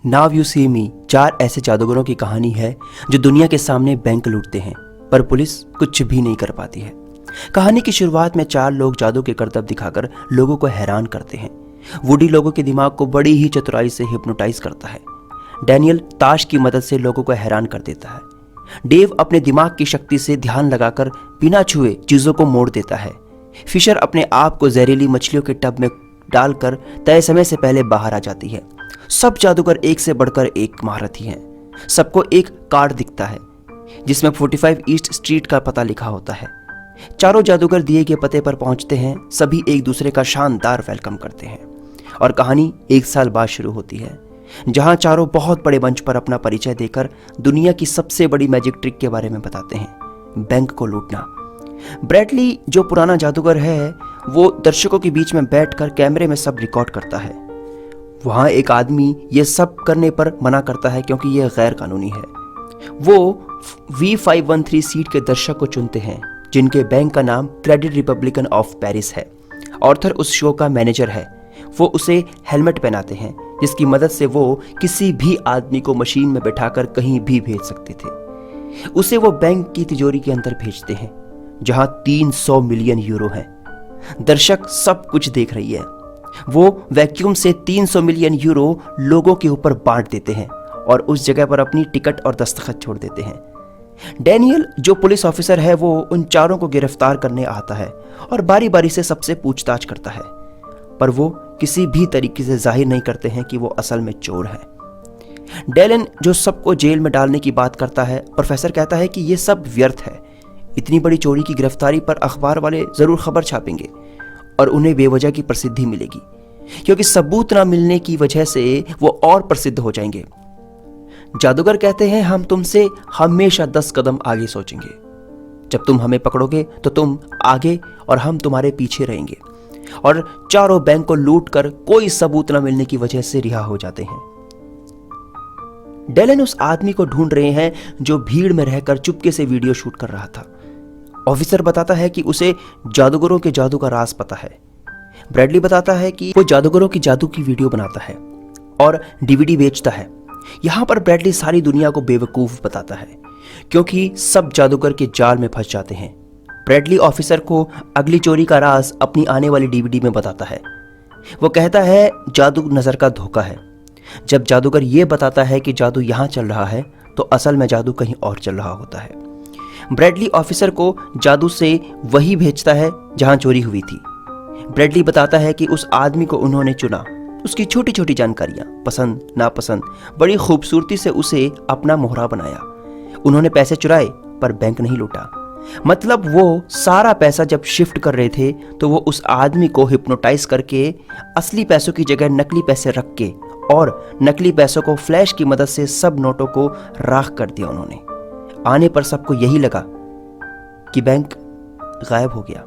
Now you see मी 4 ऐसे जादूगरों की कहानी है जो दुनिया के सामने बैंक लूटते हैं पर पुलिस कुछ भी नहीं कर पाती है। कहानी की शुरुआत में 4 लोग जादू के करतब दिखाकर लोगों को हैरान करते हैं। वुडी लोगों के दिमाग को बड़ी ही चतुराई से हिप्नोटाइज करता है। डैनियल ताश की मदद से लोगों को हैरान कर देता है। डेव अपने दिमाग की शक्ति से ध्यान लगाकर बिना छुए चीजों को मोड़ देता है। फिशर अपने आप को जहरीली मछलियों के टब में डालकर तय समय से पहले बाहर आ जाती है। सब जादूगर एक से बढ़कर एक महारथी हैं। सबको एक कार्ड दिखता है जिसमें 45 ईस्ट स्ट्रीट का पता लिखा होता है। चारों जादूगर दिए गए पते पर पहुंचते हैं। सभी एक दूसरे का शानदार वेलकम करते हैं और कहानी 1 साल बाद शुरू होती है, जहां चारों बहुत बड़े मंच पर अपना परिचय देकर दुनिया की सबसे बड़ी मैजिक ट्रिक के बारे में बताते हैं, बैंक को लूटना। ब्रैडली जो पुराना जादूगर है वो दर्शकों के बीच में बैठकर कैमरे में सब रिकॉर्ड करता है। वहां एक आदमी ये सब करने पर मना करता है क्योंकि यह गैर कानूनी है। वो V513 सीट के दर्शक को चुनते हैं जिनके बैंक का नाम क्रेडिट रिपब्लिकन ऑफ पेरिस है। ऑर्थर उस शो का मैनेजर है। वो उसे हेलमेट पहनाते हैं जिसकी मदद से वो किसी भी आदमी को मशीन में बैठाकर कहीं भी भेज सकते थे। उसे वो बैंक की तिजोरी के अंदर भेजते हैं जहां 300 मिलियन यूरो है। दर्शक सब कुछ देख रही है। वो वैक्यूम से 300 मिलियन यूरो लोगों के ऊपर बांट देते हैं और उस जगह पर अपनी टिकट और दस्तखत छोड़ देते हैं। डैनियल जो पुलिस ऑफिसर है वो उन चारों को गिरफ्तार करने आता है और बारी बारी से सबसे पूछताछ करता है, पर वो किसी भी तरीके से जाहिर नहीं करते हैं कि वो असल में चोर है। डेलन जो सबको जेल में डालने की बात करता है, प्रोफेसर कहता है कि ये सब व्यर्थ है। इतनी बड़ी चोरी की गिरफ्तारी पर अखबार वाले जरूर खबर छापेंगे और उन्हें बेवजह की प्रसिद्धि मिलेगी, क्योंकि सबूत ना मिलने की वजह से वो और प्रसिद्ध हो जाएंगे। जादूगर कहते हैं हम तुमसे हमेशा 10 कदम आगे सोचेंगे। जब तुम हमें पकड़ोगे तो तुम आगे और हम तुम्हारे पीछे रहेंगे। और चारों बैंक को लूट कर कोई सबूत न मिलने की वजह से रिहा हो जाते हैं। डेलन उस आदमी को ढूंढ रहे हैं जो भीड़ में रहकर चुपके से वीडियो शूट कर रहा था। ऑफिसर बताता है कि उसे जादूगरों के जादू का राज पता है। ब्रैडली बताता है कि वो जादूगरों की जादू की वीडियो बनाता है और डीवीडी बेचता है। यहां पर ब्रैडली सारी दुनिया को बेवकूफ बताता है क्योंकि सब जादूगर के जाल में फंस जाते हैं। ब्रैडली ऑफिसर को अगली चोरी का राज अपनी आने वाली डीवीडी में बताता है। वो कहता है जादू नजर का धोखा है। जब जादूगर ये बताता है कि जादू यहां चल रहा है तो असल में जादू कहीं और चल रहा होता है। ब्रैडली ऑफिसर को जादू से वही भेजता है जहां चोरी हुई थी। ब्रैडली बताता है कि उस आदमी को उन्होंने चुना, उसकी छोटी छोटी जानकारियां, पसंद नापसंद, बड़ी खूबसूरती से उसे अपना मोहरा बनाया। उन्होंने पैसे चुराए पर बैंक नहीं लूटा। मतलब वो सारा पैसा जब शिफ्ट कर रहे थे तो वो उस आदमी को हिप्नोटाइज करके असली पैसों की जगह नकली पैसे रख के और नकली पैसों को फ्लैश की मदद से सब नोटों को राख कर दिया। उन्होंने आने पर सबको यही लगा कि बैंक गायब हो गया।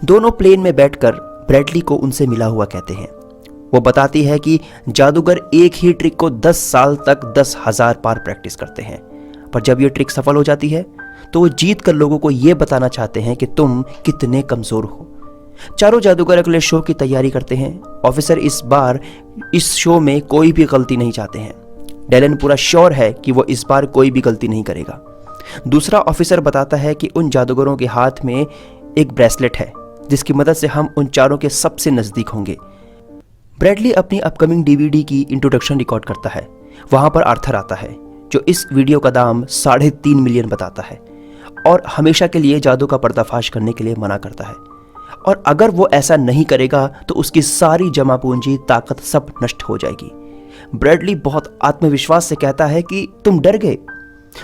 दोनों प्लेन में बैठकर ब्रैडली को उनसे मिला हुआ कहते हैं। वो बताती है कि जादूगर एक ही ट्रिक को 10 साल तक 10,000 बार प्रैक्टिस करते हैं, पर जब ये ट्रिक सफल हो जाती है तो वो जीत कर लोगों को ये बताना चाहते हैं कि तुम कितने कमजोर हो। चारों जादूगर अगले शो की तैयारी करते हैं। ऑफिसर इस बार इस शो में कोई भी गलती नहीं चाहते हैं। डेलन पूरा श्योर है कि वो इस बार कोई भी गलती नहीं करेगा। दूसरा ऑफिसर बताता है कि उन जादूगरों के हाथ में एक ब्रेसलेट है जिसकी मदद से हम उन चारों के सबसे नजदीक होंगे। ब्रैडली अपनी अपकमिंग डीवीडी की इंट्रोडक्शन रिकॉर्ड करता है। वहां पर आर्थर आता है जो इस वीडियो का दाम 3.5 मिलियन बताता है और हमेशा के लिए जादू का पर्दाफाश करने के लिए मना करता है। और अगर वो ऐसा नहीं करेगा तो उसकी सारी जमा पूंजी, ताकत सब नष्ट हो जाएगी। ब्रैडली बहुत आत्मविश्वास से कहता है कि तुम डर गए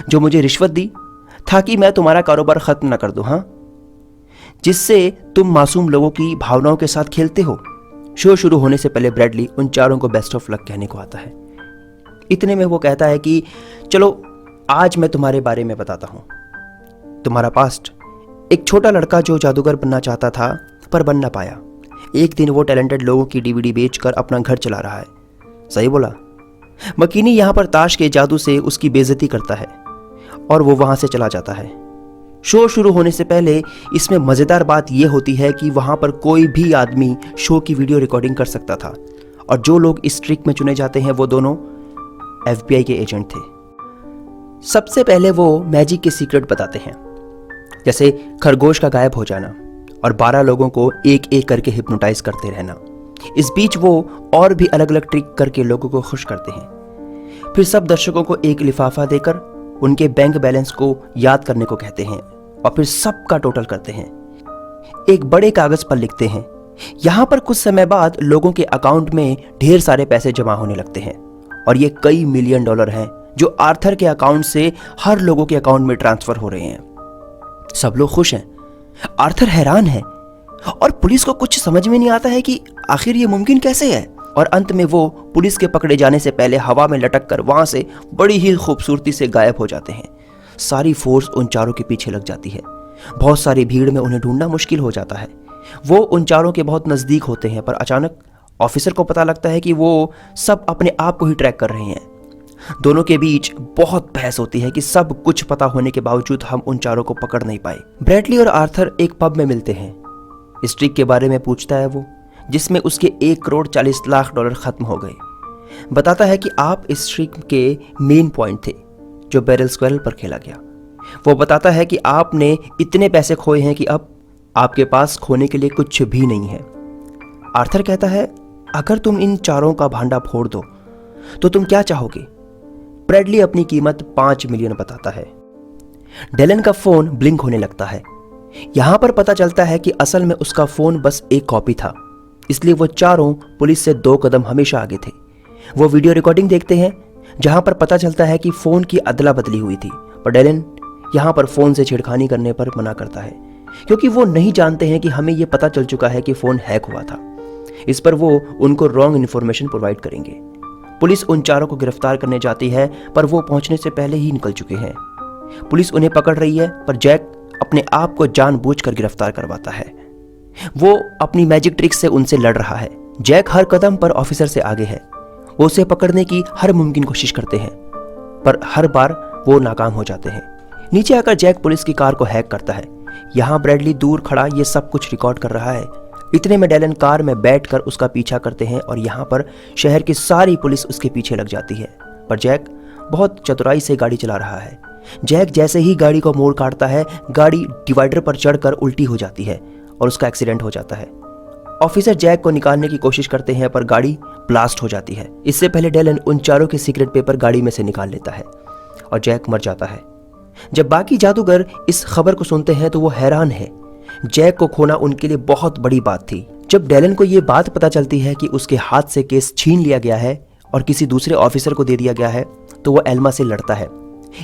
जो मुझे रिश्वत दी था कि मैं तुम्हारा कारोबार खत्म ना कर दूं, हाँ, जिससे तुम मासूम लोगों की भावनाओं के साथ खेलते हो। शो शुरू होने से पहले ब्रैडली उन चारों को बेस्ट ऑफ लक कहने को आता है। इतने में वो कहता है कि चलो आज मैं तुम्हारे बारे में बताता हूं, तुम्हारा पास्ट। एक छोटा लड़का जो जादूगर बनना चाहता था पर बन ना पाया। एक दिन वो टैलेंटेड लोगों की डीवीडी बेचकर अपना घर चला रहा है। सही बोला। मकीनी यहां पर ताश के जादू से उसकी बेइज्जती करता है और वो वहां से चला जाता है। शो शुरू होने से पहले इसमें मजेदार बात यह होती है कि वहां पर कोई भी आदमी शो की वीडियो रिकॉर्डिंग कर सकता था और जो लोग इस ट्रिक में चुने जाते हैं वो दोनों FBI के एजेंट थे। सबसे पहले वो मैजिक के सीक्रेट बताते हैं, जैसे खरगोश का गायब हो जाना और 12 लोगों को एक एक करके हिप्नोटाइज करते रहना। इस बीच वो और भी अलग अलग ट्रिक करके लोगों को खुश करते हैं। फिर सब दर्शकों को एक लिफाफा देकर उनके बैंक बैलेंस को याद करने को कहते हैं और फिर सबका टोटल करते हैं, एक बड़े कागज पर लिखते हैं। यहाँ पर कुछ समय बाद लोगों के अकाउंट में ढेर सारे पैसे जमा होने लगते हैं और ये कई मिलियन डॉलर हैं जो आर्थर के अकाउंट से हर लोगों के अकाउंट में ट्रांसफर हो रहे हैं। सब लोग खुश हैं, आर्थर हैरान है और पुलिस को कुछ समझ में नहीं आता है कि आखिर ये मुमकिन कैसे है। और अंत में वो पुलिस के पकड़े जाने से पहले हवा में लटक कर वहां से बड़ी ही खूबसूरती से गायब हो जाते हैं। सारी फोर्स उन चारों के पीछे लग जाती है। बहुत सारी भीड़ में उन्हें ढूंढना मुश्किल हो जाता है। वो उन चारों के बहुत नज़दीक होते हैं, पर अचानक ऑफिसर को पता लगता है कि वो सब अपने आप को ही ट्रैक कर रहे हैं। दोनों के बीच बहुत बहस होती है कि सब कुछ पता होने के बावजूद हम उन चारों को पकड़ नहीं पाए। ब्रैडली और आर्थर एक पब में मिलते हैं। इस ट्रिक के बारे में पूछता है वो, जिसमें उसके 1,40,00,000 डॉलर खत्म हो गए। बताता है कि आप इस ट्रिक के मेन पॉइंट थे जो बैरल स्क्वेरल पर खेला गया। वो बताता है कि आपने इतने पैसे खोए हैं कि अब आपके पास खोने के लिए कुछ भी नहीं है। आर्थर कहता है, अगर तुम इन चारों का भांडा फोड़ दो तो तुम क्या चाहोगे? ब्रैडली अपनी कीमत 5 मिलियन बताता है। डेलन का फोन ब्लिंक होने लगता है। यहां पर पता चलता है कि असल में उसका फोन बस एक कॉपी था, इसलिए वो चारों पुलिस से 2 कदम हमेशा आगे थे। वो वीडियो रिकॉर्डिंग देखते हैं जहां पर पता चलता है कि फोन की अदला बदली हुई थी, पर डेलन यहां पर फोन से छेड़खानी करने पर मना करता है क्योंकि वो नहीं जानते हैं कि हमें यह पता चल चुका है कि फोन हैक हुआ था। इस पर वो उनको रॉन्ग इन्फॉर्मेशन प्रोवाइड करेंगे। पुलिस उन चारों को गिरफ्तार करने जाती है, पर वो पहुंचने से पहले ही निकल चुके हैं। पुलिस उन्हें पकड़ रही है, पर जैक अपने आप को जानबूझकर गिरफ्तार करवाता है। वो अपनी मैजिक ट्रिक से उनसे लड़ रहा है। जैक हर कदम पर ऑफिसर से आगे है। वो उसे पकड़ने की हर मुमकिन कोशिश करते हैं, पर हर बार वो नाकाम हो जाते हैं। नीचे आकर जैक पुलिस की कार को हैक करता है। यहाँ ब्रैडली दूर खड़ा ये सब कुछ रिकॉर्ड कर रहा है। इतने में डेलन कार में बैठकर उसका पीछा करते हैं और यहाँ पर शहर की सारी पुलिस उसके पीछे लग जाती है, पर जैक बहुत चतुराई से गाड़ी चला रहा है। जैक जैसे ही गाड़ी को मोड़ काटता है, गाड़ी डिवाइडर पर चढ़कर उल्टी हो जाती है और उसका एक्सीडेंट हो जाता है। ऑफिसर जैक को निकालने की कोशिश करते हैं, पर गाड़ी ब्लास्ट हो जाती है। इससे पहले डेलन उन चारों के सीक्रेट पेपर गाड़ी में से निकाल लेता है और जैक मर जाता है। जब बाकी जादूगर इस खबर को सुनते हैं तो वो हैरान है। जैक को खोना उनके लिए बहुत बड़ी बात थी। जब डेलन को ये बात पता चलती है कि उसके हाथ से केस छीन लिया गया है और किसी दूसरे ऑफिसर को दे दिया गया है, तो वो एल्मा से लड़ता है।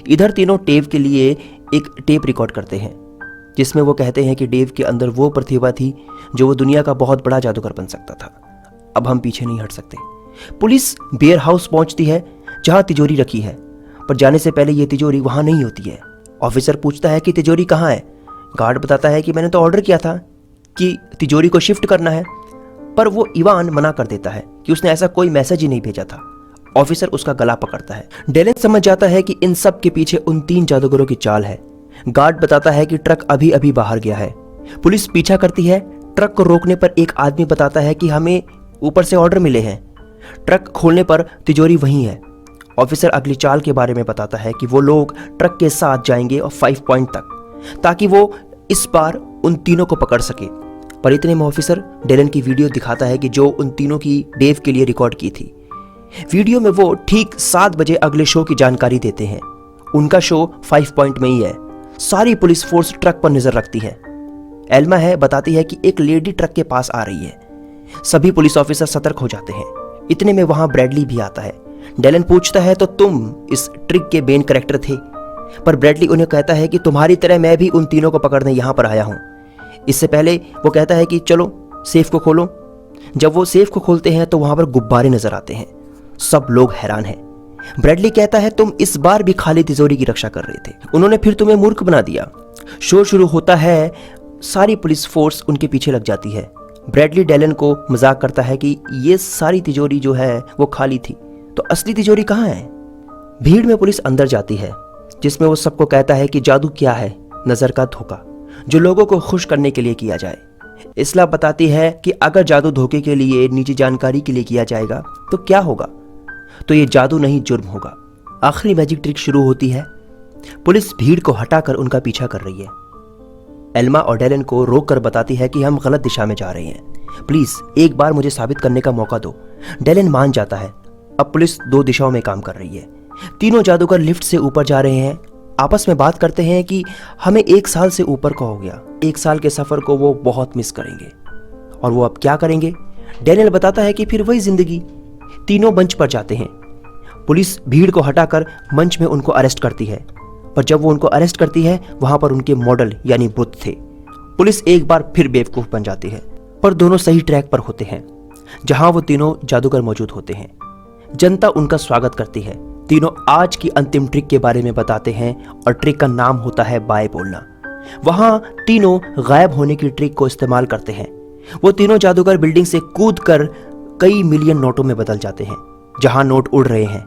इधर तीनों डेव के लिए एक टेप रिकॉर्ड करते हैं जिसमें वो कहते हैं कि डेव के अंदर वो प्रतिभा थी जो वो दुनिया का बहुत बड़ा जादूगर बन सकता था। अब हम पीछे नहीं हट सकते। पुलिस बियर हाउस पहुंचती है जहां तिजोरी रखी है, पर जाने से पहले ये तिजोरी वहां नहीं होती है। ऑफिसर पूछता है कि तिजोरी कहाँ है। गार्ड बताता है कि मैंने तो ऑर्डर किया था कि तिजोरी को शिफ्ट करना है, पर वो इवान मना कर देता है कि उसने ऐसा कोई मैसेज ही नहीं भेजा था। ऑफिसर उसका गला पकड़ता है। डेलन समझ जाता है कि इन सब के पीछे उन 3 जादूगरों की चाल है। गार्ड बताता है कि ट्रक अभी अभी बाहर गया है। पुलिस पीछा करती है। ट्रक को रोकने पर एक आदमी बताता है कि हमें ऊपर से ऑर्डर मिले हैं। ट्रक खोलने पर तिजोरी वहीं है। ऑफिसर अगली चाल के बारे में बताता है कि वो लोग ट्रक के साथ जाएंगे और 5 पॉइंट तक, ताकि वो इस बार उन तीनों को पकड़ सके। पर इतने में ऑफिसर डेलन की वीडियो दिखाता है कि जो उन तीनों की डेव के लिए रिकॉर्ड की थी। वीडियो में वो ठीक 7 बजे अगले शो की जानकारी देते हैं। उनका शो 5 पॉइंट में ही है। सारी पुलिस फोर्स ट्रक पर नजर रखती है। एल्मा है बताती है कि एक लेडी ट्रक के पास आ रही है। सभी पुलिस ऑफिसर सतर्क हो जाते हैं। इतने में वहां ब्रैडली भी आता है। डेलन पूछता है, तो तुम इस ट्रिक के मेन कैरेक्टर थे? पर ब्रैडली उन्हें कहता है कि तुम्हारी तरह मैं भी उन तीनों को पकड़ने यहां पर आया हूं। इससे पहले वो कहता है कि चलो सेफ को खोलो। जब वो सेफ को खोलते हैं तो वहां पर गुब्बारे नजर आते हैं। सब लोग हैरान हैं। ब्रैडली कहता है, तुम इस बार भी खाली तिजोरी की रक्षा कर रहे थे, उन्होंने फिर तुम्हें मूर्ख बना दिया। शो शुरू होता है। सारी पुलिस फोर्स उनके पीछे लग जाती है। ब्रैडली डेलन को मजाक करता है कि ये सारी तिजोरी जो है वो खाली थी, तो असली तिजोरी कहाँ है? भीड़ में पुलिस अंदर जाती है, जिसमें वो सबको कहता है कि जादू क्या है? नजर का धोखा, जो लोगों को खुश करने के लिए किया जाए। इस्लाह बताती है कि अगर जादू धोखे के लिए, निजी जानकारी के लिए किया जाएगा तो क्या होगा। तो ये जादू नहीं जुर्म होगा। आखिरी मैजिक ट्रिक शुरू होती है। पुलिस भीड़ को हटाकर उनका पीछा कर रही है। एल्मा और डेलन को रोककर बताती है कि हम गलत दिशा में जा रहे हैं, प्लीज एक बार मुझे साबित करने का मौका दो। डेलन मान जाता है। अब पुलिस 2 दिशाओं में काम कर रही है। तीनों जादूगर लिफ्ट से ऊपर जा रहे हैं। आपस में बात करते हैं कि हमें 1 साल से ऊपर का हो गया। 1 साल के सफर को वो बहुत मिस करेंगे। और वो अब क्या करेंगे? डेनियल बताता है कि फिर वही जिंदगी। तीनों मंच पर जाते हैं। पुलिस भीड़ को हटाकर मंच में उनको अरेस्ट करती है, पर जब वो उनको अरेस्ट करती है वहां पर उनके मॉडल यानी बुत थे। पुलिस एक बार फिर बेवकूफ बन जाती है, पर दोनों सही ट्रैक पर होते हैं जहां वो तीनों जादूगर मौजूद होते हैं। जनता उनका स्वागत करती है। तीनों आज की अंतिम ट्रिक के बारे में बताते हैं और ट्रिक का नाम होता है बाय बोलना। वहां तीनों गायब होने की ट्रिक को इस्तेमाल करते हैं। वो तीनों जादूगर बिल्डिंग से कूदकर कई मिलियन नोटों में बदल जाते हैं, जहां नोट उड़ रहे हैं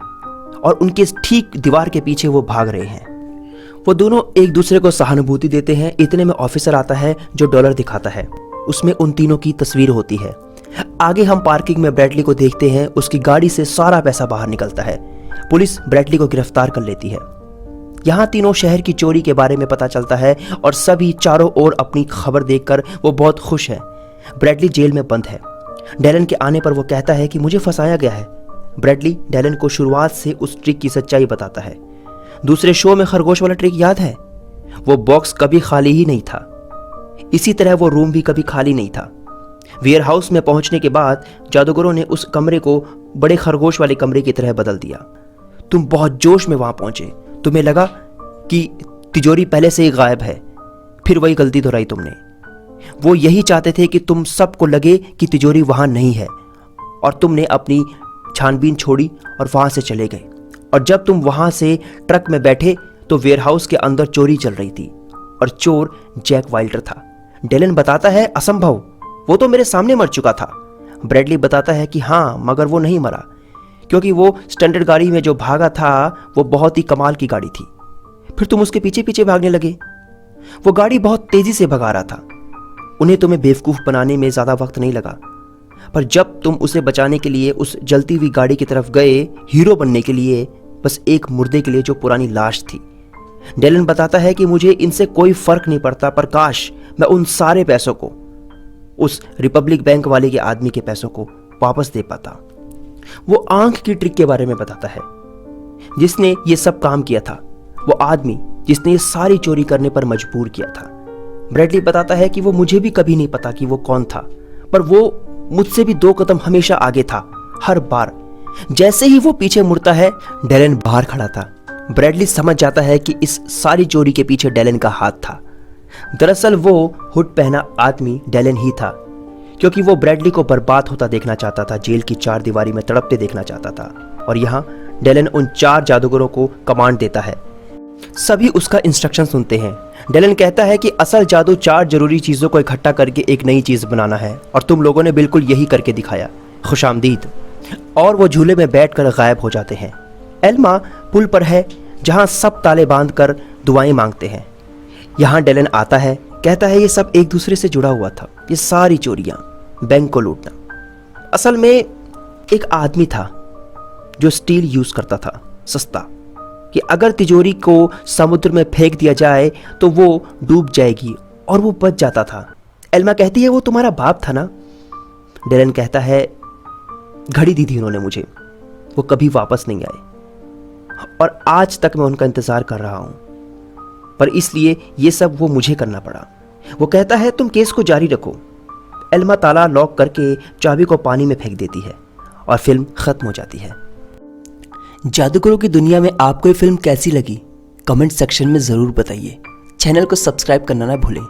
और उनके ठीक दीवार के पीछे वो भाग रहे हैं। वो दोनों एक दूसरे को सहानुभूति देते हैं। इतने में ऑफिसर आता है जो डॉलर दिखाता है। उसमें उन तीनों की तस्वीर होती है। आगे हम पार्किंग में ब्रैडली को देखते हैं। उसकी गाड़ी से सारा पैसा बाहर निकलता है। पुलिस ब्रैडली को गिरफ्तार कर लेती है। यहाँ तीनों शहर की चोरी के बारे में पता चलता है और सभी चारों ओर अपनी खबर देखकर वो बहुत खुश है। ब्रैडली जेल में बंद है। डेलन के आने पर वो कहता है कि मुझे फंसाया गया है। ब्रैडली डेलन को शुरुआत से उस ट्रिक की सच्चाई बताता है। दूसरे शो में खरगोश वाला ट्रिक याद है? वो बॉक्स कभी खाली ही नहीं था। इसी तरह वो रूम भी कभी खाली नहीं था। वेयर हाउस में पहुंचने के बाद जादूगरों ने उस कमरे को बड़े खरगोश वाले कमरे की तरह बदल दिया। तुम बहुत जोश में वहां पहुंचे। तुम्हें लगा कि तिजोरी पहले से ही गायब है। फिर वही गलती दोहराई तुमने। वो यही चाहते थे कि तुम सबको लगे कि तिजोरी वहां नहीं है, और तुमने अपनी छानबीन छोड़ी और वहां से चले गए। और जब तुम वहां से ट्रक में बैठे तो वेयरहाउस के अंदर चोरी चल रही थी और चोर जैक वाइल्डर था। डेलन बताता है असंभव, वो तो मेरे सामने मर चुका था। ब्रैडली बताता है कि हाँ, मगर वो नहीं मरा, क्योंकि वो स्टैंडर्ड गाड़ी में जो भागा था वो बहुत ही कमाल की गाड़ी थी। फिर तुम उसके पीछे पीछे भागने लगे। वो गाड़ी बहुत तेजी से भगा रहा था। उन्हें तुम्हें बेवकूफ बनाने में ज्यादा वक्त नहीं लगा, पर जब तुम उसे बचाने के लिए उस जलती हुई गाड़ी की तरफ गए, हीरो बनने के लिए, बस एक मुर्दे के लिए जो पुरानी लाश थी। डेलन बताता है कि मुझे इनसे कोई फर्क नहीं पड़ता, पर काश मैं उन सारे पैसों को, उस रिपब्लिक बैंक वाले के आदमी के पैसों को वापस दे पाता। वो आंख की ट्रिक के बारे में बताता है, जिसने ये सब काम किया था, वो आदमी जिसने ये सारी चोरी करने पर मजबूर किया था। ब्रैडली बताता है कि वो मुझे भी कभी नहीं पता कि वो कौन था, पर वो मुझसे भी 2 कदम हमेशा आगे था। हर बार जैसे ही वो पीछे मुड़ता है, डेलन बाहर खड़ा था। ब्रैडली समझ जाता है कि इस सारी चोरी के पीछे डेलन का हाथ था। दरअसल वो हुड पहना आदमी डेलन ही था, क्योंकि वो ब्रैडली को बर्बाद होता देखना चाहता था, जेल की 4 दीवारी में तड़पते देखना चाहता था। और यहाँ डेलन उन 4 जादूगरों को कमांड देता है। सभी उसका इंस्ट्रक्शन सुनते हैं। डेलन कहता है कि असल जादू 4 जरूरी चीजों को इकट्ठा करके एक नई चीज बनाना है, और तुम लोगों ने बिल्कुल यही करके दिखाया। खुशामदीद। और वो झूले में बैठकर गायब हो जाते हैं। एल्मा पुल पर है, जहां सब ताले बांध कर दुआएं मांगते हैं। यहाँ डेलन आता है, कहता है ये सब एक दूसरे से जुड़ा हुआ था, ये सारी चोरियां, बैंक को लूटना। असल में एक आदमी था जो स्टील यूज करता था, सस्ता, कि अगर तिजोरी को समुद्र में फेंक दिया जाए तो वो डूब जाएगी, और वो बच जाता था। एल्मा कहती है वो तुम्हारा बाप था ना? डेलन कहता है घड़ी दी थी उन्होंने मुझे, वो कभी वापस नहीं आए, और आज तक मैं उनका इंतजार कर रहा हूं, पर इसलिए ये सब वो मुझे करना पड़ा। वो कहता है तुम केस को जारी रखो। एल्मा ताला लॉक करके चाबी को पानी में फेंक देती है और फिल्म खत्म हो जाती है। जादूगरों की दुनिया में आपको ये फिल्म कैसी लगी? कमेंट सेक्शन में ज़रूर बताइए। चैनल को सब्सक्राइब करना ना भूलें।